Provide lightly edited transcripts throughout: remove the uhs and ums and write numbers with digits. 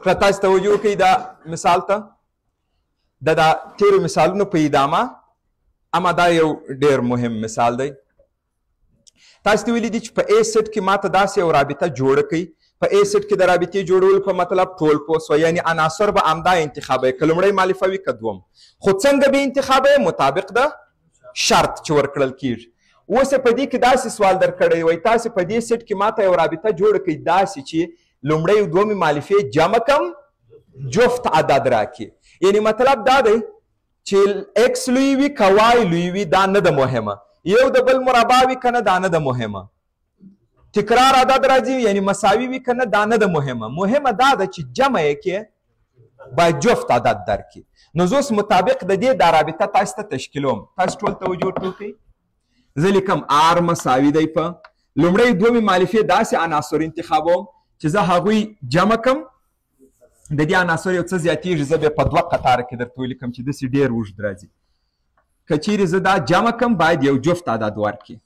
که تاسو توجه وکړئ دا مثال ته د تیرو مثالونو په ادامه اما دا یو ډېر مهم مثال دی. تاسو ته ویلي دي چې په A سیټ کې ماته داسې یو رابطه جوړه کړئ. په A سیټ کې د رابطې جوړولو په مطلب ټول پوه سوه، یعنې عناصر به همدا انتخابوئ، که لومړی مالفه وي که دوم، خو څنګه به انتخابوئ؟ مطابق د شرط چې ورکړل کېږي. اوس په دې کې داسې سوال درکړی وای تاسې په دې سیټ کې ماته یو رابطه جوړه کړئ داسې چې لومړی او دومې مالفې جمع کم جفت عدد راکړي. یعنې مطلب دا دی چې ایکس لوی وي که وای لوی وي دا نه ده مهمه، یو د بل مربع وي که نه دا نه ده مهمه، تکرار عدد راځي یعنې مساوي وي که نه دا نه ده مهمه، مهمه دا ده چې جمع یې کې باید جفت عدد درکړي. نو زه اوس مطابق د دې دا رابطه تاسو ته تشکیلوم. تاسو ټول توجه وکړئ. زه لیکم آر مساوي دی په لومړی دومې مالفې داسې عناصر انتخابوم چې زه هغوی جمع کم. د دې عناصر یو څه زیاتېږي، زه بیا په دوه قطاره کې درته ولیکم چې داسې ډېر اوږد راځي. که چیرې زه دا جمع کم باید یو جفت عدد ورکړي.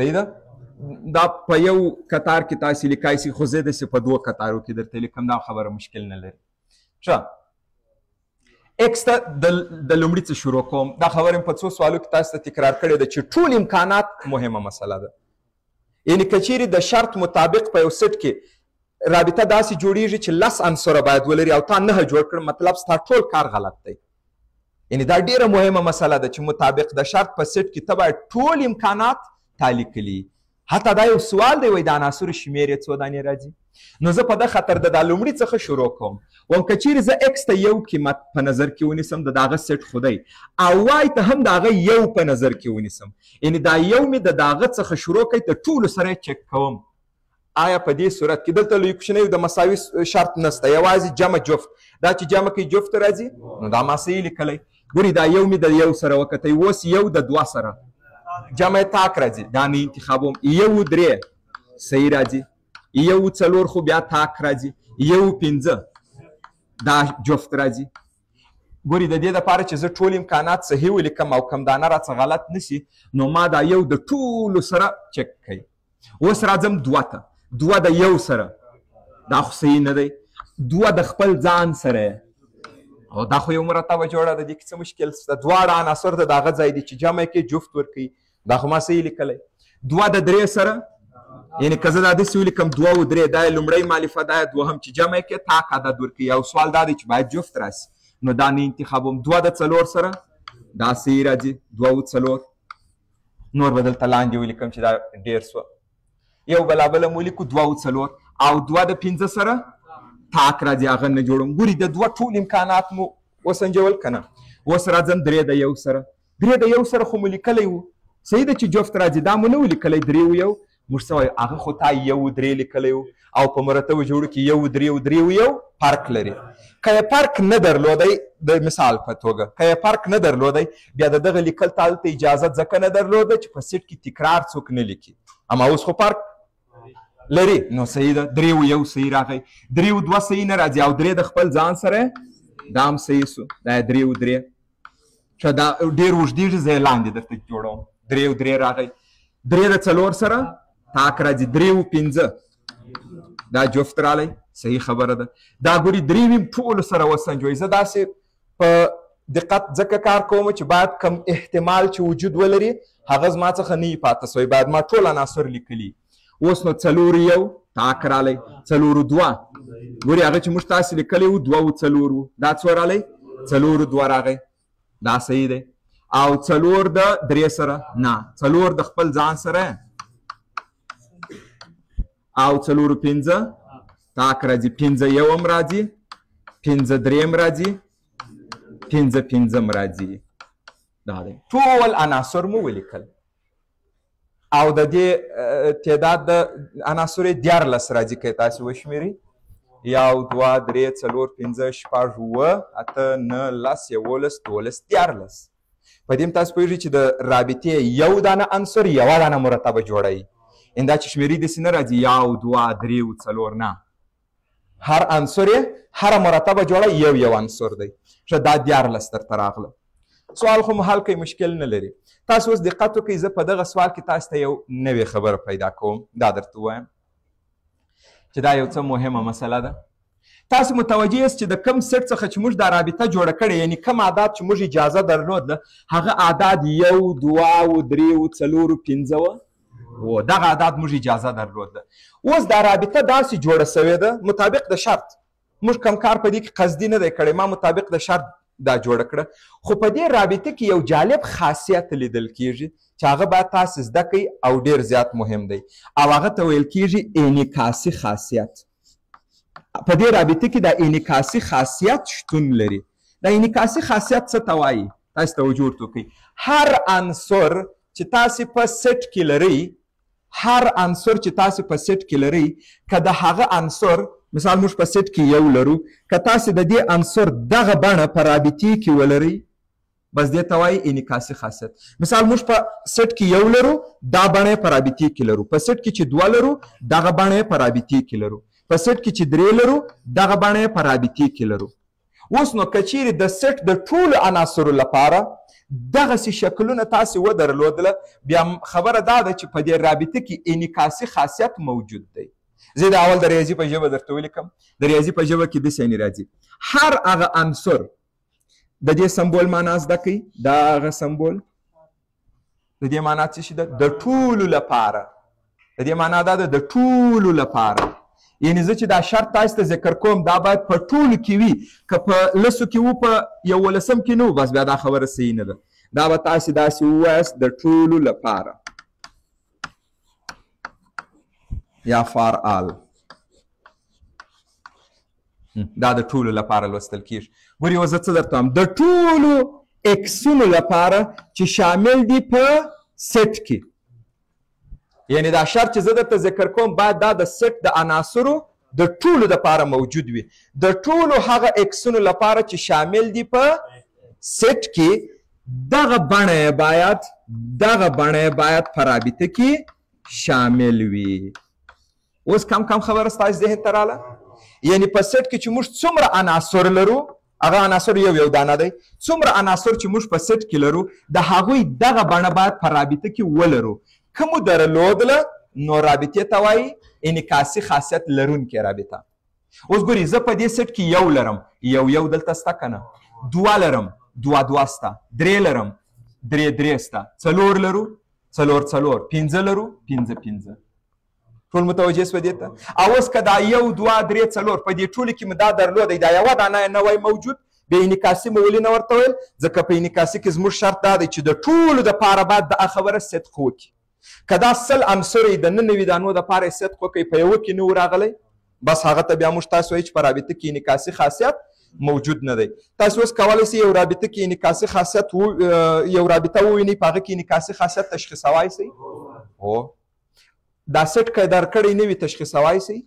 صحیح ده؟ دا په یو قطار کې تاسې لیکای شئ، خو زه داسې په دوه قطارو کې درته لیکم، دا خبره مشکل نه لري. ښه، ایکس ته د لومړي څه شروع کوم. دا خبره مې په څو سوالو کې تاسو ته تکرار کړې ده چې ټول امکانات مهمه مسله ده. یعنې که چیرې د شرط مطابق په یو سیټ کې رابطه داسې جوړیږي چې 10 عنصره باید ولري او تا 9 جوړ کړ، مطلب ستا ټول کار غلط دی. یعنې دا ډیره مهمه مسله ده چې مطابق د شرط په سیټ کې ته باید ټول امکانات تالی کړي. حتی دا یو سوال دی وایي د عناصرو شمېر یې څو دانې راځي. نو زه په ده خاطر د دا لومړي څخه شروع کوم. وم که چیرې زه ایکس ته یو قیمت په نظر کې ونیسم د هغه سیټ خو دی، او وای ته هم د هغه یو په نظر کې ونیسم، یعنې دا یو مې د هغه څخه شروع کوي، د ټولو سره یې چک کوم. آیا په دې صورت کې دلته لوی کوچنیو د مساوي شرط نشته، یوازې جمع جفت. دا چې جمع کوي جفت راځي، نو دا ما صحیح لیکلی. ګورې دا یو مې د یو سره وکتی، اوس یو د دوه سره جمع تاک راځي، دا نه انتخابوم. یو درې صحیح راځي، یو څلور خو بیا تاک راځي، یو پنځه دا جفت راځي. ګورې د دې دپاره چې زه ټول امکانات صحیح ولیکم او کم دانه راڅه غلط نشي، نو ما دا یو د ټولو سره چک کوي. اوس راځم دوه ته. دوه د یو سره دا خو صحیح نه دی، دوه د خپل ځان سره او دا خو یو مرتبه جوړه ده، دې کې څه مشکل شته؟ دواړه عناصر د هغه ځای دي چې جمع یې کې جفت ورکوي، دا خو ما صحیح لیکلی. دوه د درې سره، یعنې که زه دا داسې ولیکم دوه او درې، دا یې لومړی مالفه، دا یې دوهم چې جمع یې کې تاک عدد ورکوي، او سوال دا دی چې باید جفت راسي، نو دا نه انتخابوم. دوه د څلور سره دا صحیح راځي، دوه او څلور. نور به دلته لاندې ولیکم چې دا ډېر سوه، یو بلابله مو لیکو دوه او څلور، او دوه د پنځه سره تاک راځي، هغه نه جوړوم. ګورې د دوه ټول امکانات مو وسنجول که نه. اوس راځم درې د یو سره. درې د یو سره خو مو لیکلی وو، صحیح ده چې جفت راځي، دا مو نه و لیکلی درې و یو، موږ څه وایو هغه خو تا یو درې لیکلی وو، او په مرتبو جوړو کې یو درې و درې و یو فرق لري. که یې فرق نه درلودی، د مثال په توګه که یې فرق نه درلودی، بیا د دغه لیکل تا دلته اجازت ځکه نه درلوده چې په سیټ کې تکرار څوک نه لیکي، اما اوس خو فرق لري، نو صحیح ده. درې و یو صحیح راغی، درې و دوه صحیح نه راځي، او درې د خپل ځان سره دا هم صحیح سو، دا یې درې و درې. ښه، دا ډېر اوږدېږي، زه یې لاندې درته جوړوم. درې و درې راغی، درې د څلور سره تاک راځي، درې و پنځه دا جفت رالی، صحیح خبره ده. دا ګورې درې ویم ټولو سره وسنجوئ. زه داسې په دقت ځکه کار کوم چې باید کم احتمال چې وجود ولري هغه زما څخه نه وي پاته سوی، باید ما ټول عناصر لیکلي. اوس نو څلور یو تاک رالی، څلور دوه ګورې هغه چې موږ تاسې لیکلی وو دوه و څلور وو، دا څو رالی؟ څلور دوه راغی، دا صحیح دی. او څلور د درې سره نه، څلور د خپل ځان سره، او څلور پنځه تاک راځي، پنځه یو هم راځي، پنځه درېم راځي، پنځه پنځم راځي. دا دی ټول عناصر مو ولیکل، او د دې تعداد د عناصر یې 14 راځي که تاسې وشمېرئ. یو دوه درې څلور پنځه شپږ اووه اته نه لس یولس دولس 14. په دې هم تاسو پوهېږئ چې د رابطې یو دانه عنصر یوه دانه مرتبه جوړوي. دا چې شمېرې داسې نه راځي یو دوه درې و څلور، نه، هر عنصر یې هره مرتبه جوړه یو عنصر دی. ښه، دا 14 درته راغله. سوال خو مو حل کوي، مشکل نه لري. تاسو اوس دقت وکړئ، زه په دغه سوال کې تاسو ته یو نوې خبره پیدا کوم. دا درته ووایم چې چې دا یو څه مهمه مسله ده. تاسو متوجه یاست چې د کم سیټ څخه چې موږ دا رابطه جوړه کړې، یعنې کم عادات چې موږ اجازه درلودله، هغه عادات 1 2 3 4 5 و دغه عادات موږ اجازه درلوده. اوس دا رابطه داسې جوړه سوې ده مطابق د شرط. موږ کم کار په دې کې قصدي نه دی کړی، ما مطابق د شرط دا جوړه کړه. خو په دې رابطه کې یو جالب خاصیت لیدل کیږي چې هغه باید تاسو زده کړئ او ډېر زیات مهم دی، او هغه ته ویل کیږي انعکاسي خاصیت. په دې رابطه کې د انعکاسي خاصیت شتون لري. د انعکاسي خاصیت څه ته وایي؟ تاسو توجه ورته وکړئ. هر عنصر چې تاسو په سیټ کې لرئ، هر عنصر چې تاسو په سیټ کې لرئ، که د هغه عنصر مثال موږ په سیټ کې یو لرو، که تاسو د دې عنصر دغه بڼه په رابطې کې ولرئ، بس دې ته وایي انعکاسي خاصیت. مثال موږ په سیټ کې یو لرو، دا بڼه په رابطې کې لرو. په سیټ کې چې 2 لرو، دغه بڼه په رابطې کې لرو. په سیټ کې چې 3 لرو، دغه بڼه په رابطې کې لرو. اوس نو که چیرې د سیټ د ټولو عناصرو لپاره دغسې شکلونه تاسې ودرلودله، بیا خبره دا ده چې په دې رابطه کې انعکاسي خاصیت موجود دی. زه د اول د ریاضي په ژبه درته ولیکم. د ریاضي په ژبه کې داسې راځي، هر هغه عنصر د دې سمبول معنا زده کړئ. دا هغه سمبول د دې معنا څه شي ده؟ د ټولو لپاره. د دې معنا دا ده د ټولو لپاره. یعنې زه چې دا شرط تاسو ته ذکر کوم، دا باید په ټولو کې وي. که په 10 کې و، په 11 کې نه و، بس بیا دا خبره صحیح نه ده. دا به تاسو داسې ووایاست د ټولو لپاره یا فار آل. دا د ټولو لپاره لوستل کېږي. ګورې اوس زه څه درته وایم، د ټولو اکسونو لپاره چې شامل دي په سیټ کې. یعنی دا شرط چې زه درته ذکر کوم باید دا د سیټ د عناصرو د ټولو لپاره موجود وي. د ټولو هغه اکسونو لپاره چې شامل دي په سیټ کې، دغه بڼه باید په رابطه کې شامل وي. اوس کم خبره ستاسو ذهن ته راله؟ یعنی په سیټ کې چې موږ څومره عناصر لرو، هغه عناصر یو دانه دی، څومره عناصر چې موږ په سیټ کې لرو، د هغوی دغه بڼه باید په رابطه کې ولرو. کومو درلودله نو رابطې ته وایي انعکاسي خاصیت لرونکې رابطه. اوس ګورئ زه په دې سیټ کې یو لرم، یو دلته سته که نه، 2 لرم، 2 سته، 3 لرم، 3 سته، 4 لرو، 4 5 لرو، 5. ټول متوجه سوه دې ته؟ او اوس که دا 1 2 3 4 په دې ټولو کې مې دا درلودی، دا یوه دانه نه وای موجود، بې انعکاسي مې ولې نه ورته ویل؟ ځکه په انعکاسي کې زموږ شرط دا دی چې د ټولو دپاره باید دغه خبره صدق وکړي. که دا 100 عنصر یې د 99 دانو دپاره یې صدق وکړئ، په یوه کې نه و راغلی، بس هغه ته بیا موږ تاسو وایي چې په رابطه کې انعکاسي خاصیت موجود نه دی. تاسو اوس کولی شئ یو رابطه کې انعکاسي خاصیت یو رابطه ووینئ، په هغه کې انعکاسي خاصیت تشخیصوای شئ. هو دا سیټ که درکړی نه وي تشخیصوای شئ؟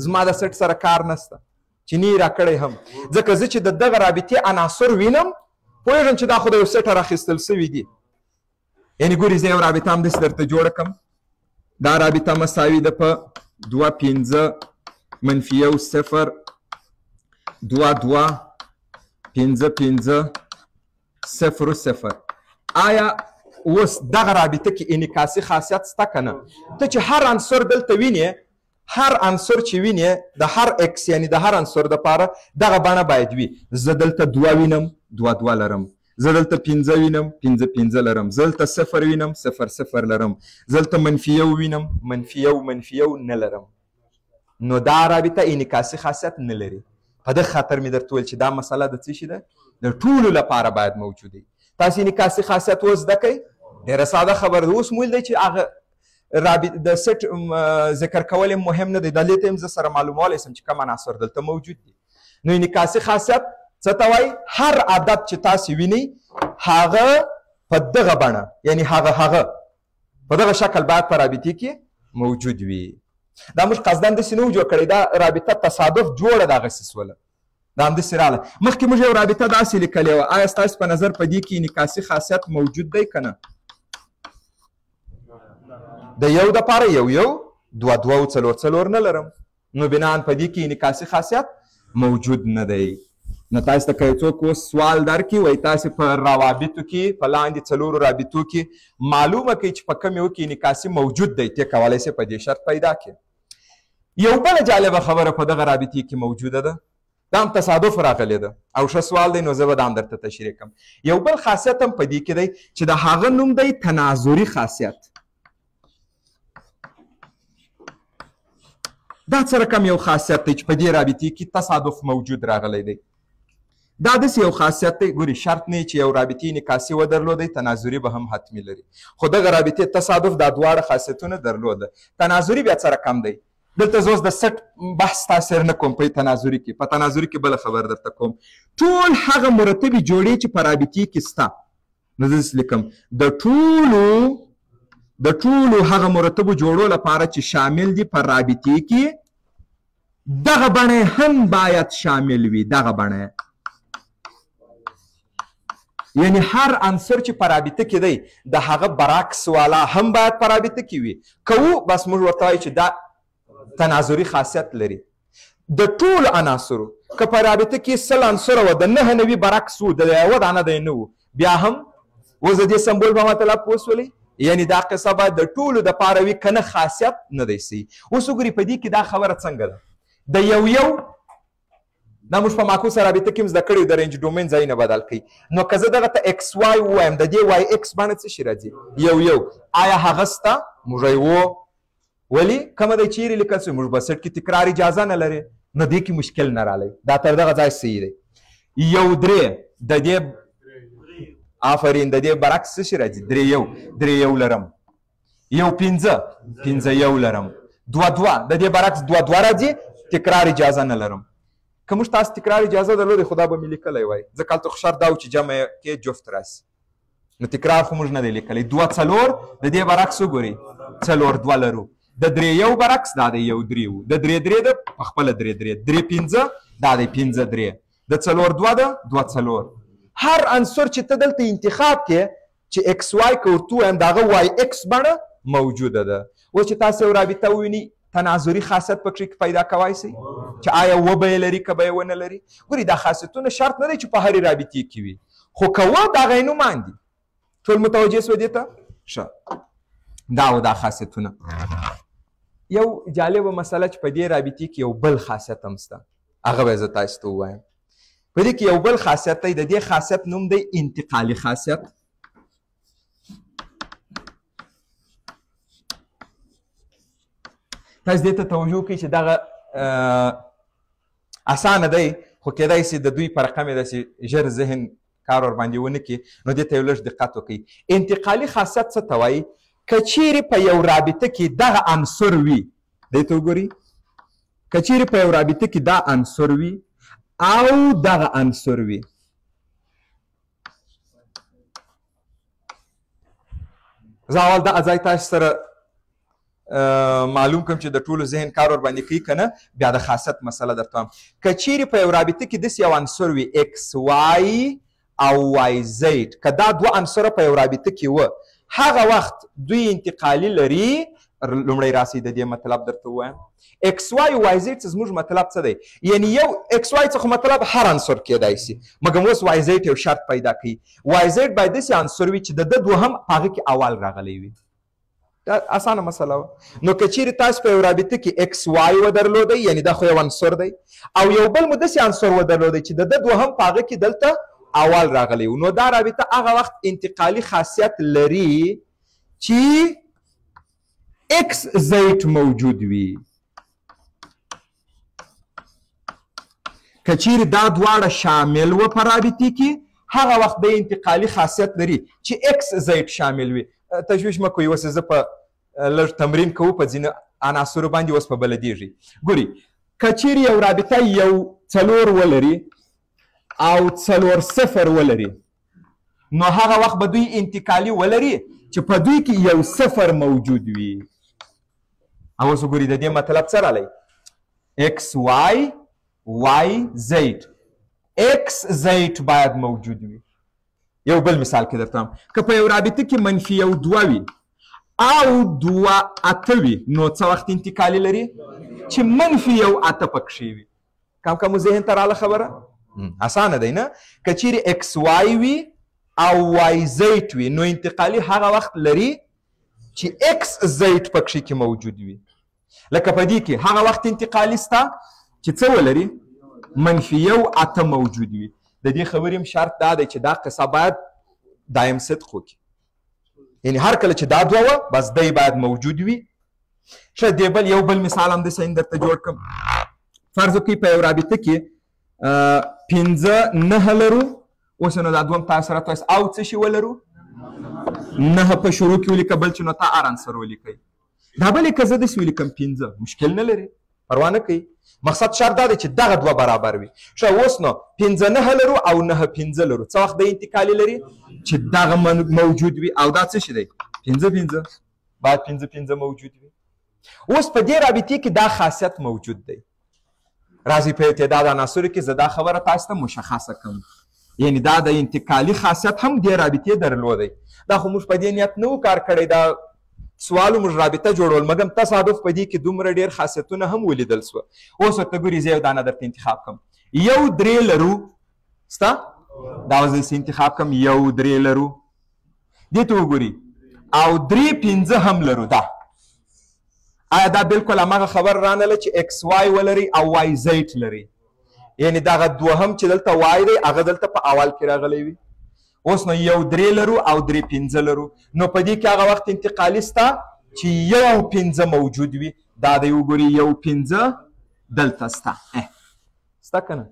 زما د سیټ سره کار نشته چې نه یې راکړی هم، ځکه زه چې د دغه رابطې عناصر وینم پوهېږم چې دا خو د یو سیټه راخیستل سوي دي. یعنې ګورې زه یو رابطه همداسې درته جوړه کړم. دا رابطه مساوي ده په 2 5 -1 0 2 2 5 5 0 0. آیا اوس دغه رابطه کې انعکاسي خاصیت شته که نه؟ ته چې هر عنصر دلته وینې، هر عنصر چې وینې د هر اکس یعنې د هر عنصر دپاره دغه بڼه باید وي. زه دلته 2 وینم، 2 لرم، زه دلته 5 وینم، 5 لرم، زه دلته 0 وینم، 0 لرم، زه دلته -1 وینم، -1 نه لرم. نو دا رابطه انعکاسي خاصیت نه لري. په دغه خاطر مې درته ویل چې دا مسله د څه شي ده؟ د ټولو لپاره باید موجود وي. تاسو انعکاسي خاصیت اوس زده کوئ، ډېره ساده خبره ده. اوس مو ویل دی چې هغه د سیټ ذکر کول یې مهم نه دی، د دې ته هم زه سره معلومولی شم چې کوم عناصر دلته موجود دي. نو انعکاسي خاصیت څه ته وایي؟ هر عدد چې تاسو وینئ هغه په دغه بڼه، یعنې هغه په دغه شکل باید په رابطې کې موجود وي. دا موږ قصدن داسې نه و جوړ کړی، دا رابطه تصادف جوړه دغسې سوله، دا همداسې راغله. مخکې موږ یو رابطه داسې لیکلې وه. آیا ستاسو په نظر په دې کې انعکاسي خاصیت موجود دی که نه؟ د یو دپاره 1 2 2 4 نه لرم، نو بناً په دې کې انعکاسي خاصیت موجود نه دی. نو تاسو ته که یو څوک اوس سوال درکړي وایي تاسې په روابطو کې په لاندې 4 رابطو کې معلومه کړئ چې په کوم یو کې انعکاسي موجود دی، ته کولی شئ په دې شرط پیدا کړئ. یو بله جالبه خبره په دغه رابطې کې موجوده ده، دا هم تصادف راغلی ده او ښه سوال دی، نو زه به دا هم درته تشریح کړم. یو بل خاصیت هم په دې کې دی چې د هغه نوم دی تناظري خاصیت. دا څه رقم یو خاصیت دی چې په دې رابطې کې تصادف موجود راغلی دی. دا داسې یو خاصیت دی، ګوري شرط نه چې یو رابطې انعکاسي ودرلودی تناظري به هم حتمي لري، خو دغه رابطې تصادف دا دواړه خاصیتونه درلوده. تناظري بیا څه رقم دی؟ دلته زه اوس د سټ بحث تاثیر نه کوم په تناظري کې، په تناظري کې بله خبر درته کوم. ټول هغه مرتبې جوړې چې په رابطې کې شته، نو زه داسې لیکم د ټولو هغه مرتبو جوړو لپاره چې شامل دي په رابطې کې، دغه بڼه هم باید شامل وي. دغه بڼه یعنی هر عنصر چې په رابطه کې دی د هغه برعکس والا هم باید په رابطه کې وي. کوو بس موږ ورته وایو چې دا تناظري خاصیت لري. د ټولو عناصرو که په رابطه کې 100 عنصر وه د 9 نه وي برعکس وو، د یوه دانه دی نه وو، بیا هم اوس د دې سمبول په مطلب پوه شولې؟ یعنی دا قصه باید د ټولو دپاره وي که نه خاصیت نه دی صحیح. اوس وګورئ په دې کې دا خبره څنګه ده، د یو دا موږ په معکوسه رابطه کې هم زده کړي د رینج ډومین ځایونه بدل کړي. نو که زه دغه ته ایکس وای ووایم د دې وای ایکس باندې څه شي راځي؟ یو. آیا هغه شته؟ موږ یې ولې کومه دی چیرې لیکل شوي؟ موږ په سټ کې تکرار اجازه نه لري، نو دې کې مشکل نه رالی، دا تر دغه ځای صحیح دی. 1 3 د دې آفرین د دې برعکس څه شي راځي؟ 3 1 لرم. 1 5 5 1 لرم. 2 2 د دې برعکس 2 2 راځي، تکرار اجازه نه لرم. که موږ تاسو تکرار اجازه درلودې خو دا به مې لیکلی وای، ځکه هلته خو شرط دا و چې جمع کې جفت راسي، نو تکرار خو موږ نه دی لیکلی. 2 4 د دې برعکس وګورئ 4 2 لرو. د 3 1 برعکس دا دی 1 3 و. د 3 3 د پخپله 3 3 3 5 دا دی 5 3. د 4 2 د 2 4. هر عنصر چې ته دلته انتخاب کې چې ایکس وای که ورته ووایم د هغه وای ایکس بڼه موجوده ده. اوس چې تاسو یو رابطه وویني تناظري خاصیت پکې پیدا کوای شي چې آیا و به یې لري که به یې ونه لري. ګورې دا خاصیتونه شرط نه دی چې په هرې رابطې کې وي، خو که و د هغه یې نومان دي. ټول متوجه سوه دې ته؟ ښه، دا و دا خاصیتونه. یو جالبه مسله چې په دې رابطې کې یو بل خاصیت هم شته، هغه به زه تاسو ته ووایم. په دې کې یو بل خاصیت دی، د دې خاصیت نوم دی انتقالي خاصیت. تاسو دې ته توجه وکړئ چې دغه اسانه دی، خو کیدای شي د دوی په رقم یې داسې ژر ذهن کار ورباندې ونه کړي، نو دې ته یو لږ دقت وکړئ. انتقالي خاصیت څه ته وایي؟ که چیرې په یو رابطه کې دغه عنصر وي، دې ته وګورئ، که چیرې په یو رابطه کې دا عنصر وي او دغه عنصر وي، زه اول دغه ځای تاسو سره معلوم کوم چې د ټولو ذهن کار ورباندې کوي که نه، بیا د خاصیت مسله درته وایم. که چیرې په یو رابطه کې داسې یو عنصر وي ایکس وای او وای زید، که دا دوه عنصره په یو رابطه کې وه، هغه وخت دوی انتقالي لري. لومړی راسئ د دې مطلب درته ووایم. ایکس وای وای زید څه زموږ مطلب څه دی؟ یعنی یو ایکس وای څخه مطلب هر عنصر کیدای شي، مګر اوس وای زید یو شرط پیدا کوي، وای زید باید داسې عنصر وي چې د ده دوهم په هغه کې اول راغلی وي. دا اسانه مسله وه. نو که چیرې تاسو په یو رابطه کې ایکس وای ودرلودی، یعنی دا خو یو عنصر دی، او یو بل مو داسې عنصر ودرلودی چې د ده دوهم په هغه کې دلته اول راغلی و، نو دا رابطه هغه وخت انتقالي خاصیت لري چې ایکس زید موجود وي. که چیرې دا دواړه شامل و په رابطې کې، هغه وخت د انتقالي خاصیت لري چې ایکس زید شامل وي. تشویش مه کوئ، اوس زه په لږ تمرین کوو په ځینو عناصرو باندې، اوس په بلدیږي. ګورئ، که چیرې یو رابطه یو 4 ولري او 4 0 ولري، نو هغه وخت به دوی انتقالي ولري چې په دوی کې یو 0 موجود وي. او اوس وګورئ د دې مطلب څه رالی؟ ایکس وای وای زید، ایکس زید باید موجود وي. یو بل مثال کې درته وایم، که په یو رابطه کې منفي 1 2 وي او 2 8 وي، نو څه وخت انتقالي لري؟ چې منفي 1 8 پکښې وي. کم ذهن ته راله خبره؟ اسانه دی نه؟ که چیرې ایکس وای وي او وای زید وي، نو انتقالي هغه وخت لري چې ایکس زید پکښې کې موجود وي. لکه په دې کې هغه وخت انتقالي سته چې څه ولري -1 موجود وي. د دې خبرې هم شرط دا دی چې دا قصه باید دایم صدق وکړي، یعنی هر کله چې دا دوه وه بس دی باید موجود وي. ښه دې بل یو بل مثال هم داسې درته جوړ کړم. فرض وکړئ په یو رابطه کې 5 9 لرو. اوس نو دا دوم تاسو سره تاسو او څه شي ولرو؟ 9 په شروع کې ولیکه، بل چې نو تا ار انسر ولیکئ. دا بل که زه داسې ولیکم 5 مشکل نه لري، پروا نه کوي. مقصد شرط دا دی چې دغه دوه برابر وي. ښه اوس نو 5 9 لرو او 9 5 لرو. څه وخت د انتقالي لري؟ چې دغه موجود وي او دا څه شي دی؟ 5 5 باید 5 5 موجود وي. اوس په دې رابطې کې دا خاصیت موجود دی. راځي په تعداد عناصرو کې زه دا خبره تاسو ته مشخصه کړم، یعنی دا د انتقالي خاصیت هم دې رابطې درلودی. دا خو موږ په دې نیت نه و کار کړی، دا سوالو موږ رابطه جوړول، مګر تصادف په دې کې دومره ډېر خاصیتونه هم ولیدل سوه. اوس ورته ګوري زه یو دانه درته انتخاب کړم. یو 3 لرو ستا، دا اوس داسې انتخاب کړم یو 3 لرو. دې ته وګوري او 3 5 هم لرو. دا آیا دا بالکل هماغه خبر رانله چې ایکس وای ولري او وای زیډ لري؟ یعنی دغه دوهم چې دلته وای دی هغه دلته په اول کې راغلی وي. اوس نو یو 3 لرو او 3 5 لرو، نو په دې کې هغه وخت انتقالي سته چې یو 5 موجود وي. دا دی وګوري یو 5 دلته سته. سته که نه؟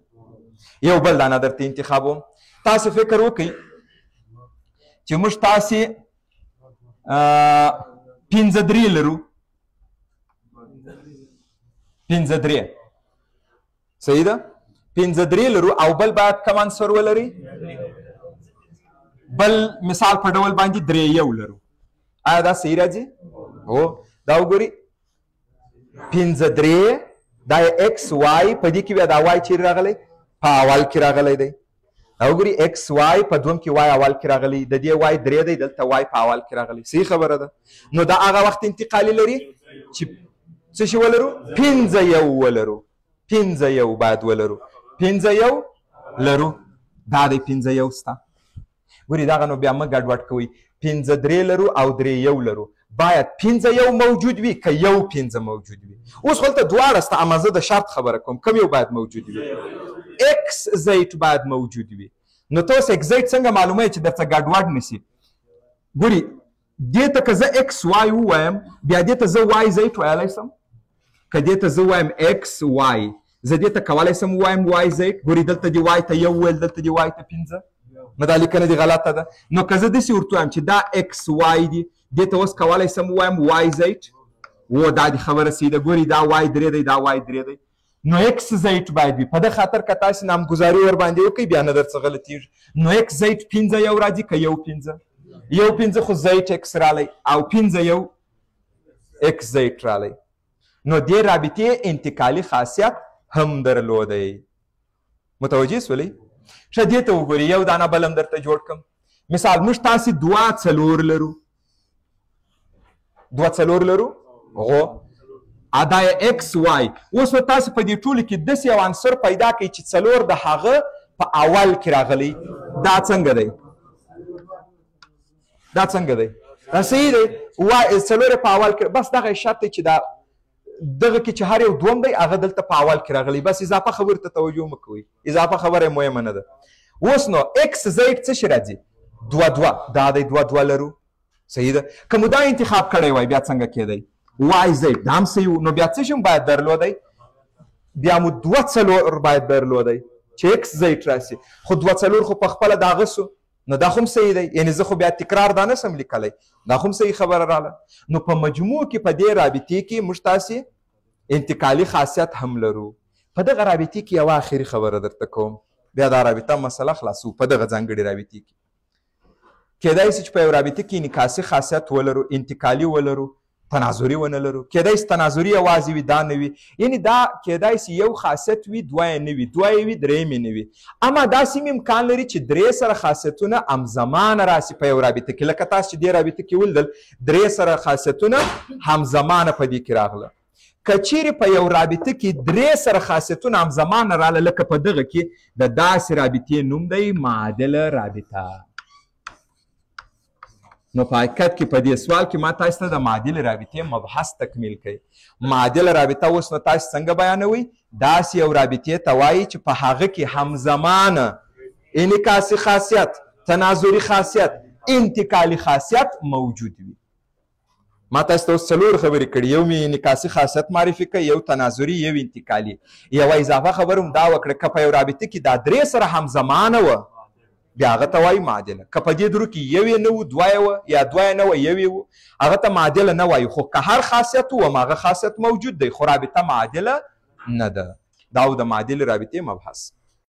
یو بل دانه درته انتخابوم. تاسو فکر وکئ چې موږ تاسې 5 3 لرو. 5 3 صحیح ده؟ 5 3 لرو او بل باید کم عنصر ولري؟ بل مثال په ډول باندې 3 1 لرو. آیا دا صحیح راځي؟ هو دا وګورئ 5 3 دا ایکس وای په دې کې بیا دا وای چیرې راغلی؟ په اول کې راغلی دی. دا وګورئ ایکس وای په دوم کې وای اول کې راغلی، د دې وای 3 دی، دلته وای په اول کې راغلی. صحیح خبره ده. نو دا هغه وخت انتقالي لري چې څه شي ولرو؟ 5 1 ولرو. 5 1 باید ولرو. 5 1 لرو. دا دی 5 1 سته. ګورې دغه نو بیا مه ګډوډ کوئ. 5 3 لرو او 3 1 لرو. باید 5 1 موجود وي که یو 5 موجود وي. اوس خو هلته دواړه سته، اما زه د شرط خبره کوم. کوم یو باید موجود وي؟ ایکس زیډ باید موجود وي. نو ته اوس ایکس زیډ څنګه معلوموي چې درته ګډوډ نشي؟ ګورې دې ته که زه ایکس وای ووایم بیا دې ته زه وای زیډ ویلی سم؟ که دې ته زه وایم ایکس وای، زه دې ته کولی سم ووایم وای زیډ. ګورې دلته دې وای ته یو ویل، دلته دې وای ته 5. نو دا لیکنه دې غلطه ده. نو که زه داسې ورته وایم چې دا ایکس وای دي، دې ته اوس کولی سم ووایم وای زیډ. و دا دې خبره صحیح ده. ګورې دا وای 3 دی، دا وای 3 دی. نو ایکس زیډ باید وي. په دې خاطر که تاسې نامګزاري ورباندې وکړئ بیا نه درڅه غلطېږي. نو ایکس زیډ 5 1 راځي که یو 5؟ یو 5 خو زیډ ایکس رالی او 5 1 ایکس زیډ رالی. نو دې رابطې انتقالي خاصیت هم درلودی. متوجه سولئ؟ ښه دې ته وګورئ یو دانه بل هم درته جوړ کړم. مثال موږ تاسې 2 4 لرو. 2 4 لرو. هو دا ایکس وای. اوس به تاسې په دې ټولو کې داسې یو عنصر پیدا کړئ چې 4 د هغه په اول کې راغلی. دا څنګه دی؟ دا څنګه دی؟ دا صحیح دی. 4 په اول کې بس دغه شرط دی چې دا دغه کې چې هر یو دوم دی هغه دلته په اول کې راغلی. بس اضافه خبرو ته توجه مه کوئ، اضافه خبره مهمه نه ده. اوس نو ایکس زیډ څه شي راځي؟ 2 2. دا دی 2 2 لرو. صحیح ده. که مو دا انتخاب کړی وای بیا څنګه کېدی؟ وای زیډ دا هم صحیح و. نو بیا څه شي باید درلودی؟ بیا مو 2 4 باید درلودی چې ایکس زیډ راسي. خو 2 4 خو په خپله د هغه سو، نو دا خو صحیح دی. یعنی زه خو بیا تکرار دا نسم لیکلی، دا خو صحیح خبره راله. نو په مجموع کې په دې رابطې کې موږ تاسې انتقالي خاصیت هم لرو. په دغه رابطې کې یوه آخري خبره درته کوم، بیا دا رابطه مسله خلاصو. په دغه ځانګړې رابطې کې کیدای شي چې په یو رابطه کې انعکاسي خاصیت ولرو، انتقالي ولرو، تناظري ونه لرو. کیدای شي تناظري یوازې وي، دا نه وي. یعنی دا کیدای شي یو خاصیت وي، دوه یې نه وي، دوه یې وي، درې یې نه وي. اما داسې هم امکان لري چې 3 سره خاصیتونه همزمانه راسي په یو رابطه کې. لکه تاسو چې دې رابطه کې ولیدل 3 سره خاصیتونه همزمانه په دې کې راغله. که چیرې په یو رابطه کې 3 سره خاصیتونه همزمانه راله، لکه په دغه کې د داسې رابطې نوم دی معادله رابطه. نو په حقیقت کې په دې سوال کې ما تاسو ته د معادل رابطې مبحث تکمیل کړي. معادل رابطه اوس نو تاسو څنګه بیانوئ؟ داسې یو رابطې ته وایي چې په هغه کې همزمانه انعکاسي خاصیت، تناظري خاصیت، انتقالي خاصیت موجود وي. ما تاسو ته اوس څلور خبرې کړي، یو مې انعکاسي خاصیت معرفي کړي، یو تناظري، یو انتقالي. یوه اضافه خبره هم دا وکړه که په یو رابطه کې دا درې سره همزمانه وه بیا هغه ته وایي معادله. که په دې درو کې یو یې نه وو، دوه یې وه، یا دوه یې نه وه یو یې وو، هغه ته معادله نه وایو. خو که هر خاصیت و هماغه خاصیت موجود دی، خو رابطه معادله نه ده. دا و د معادل رابطې مبحث.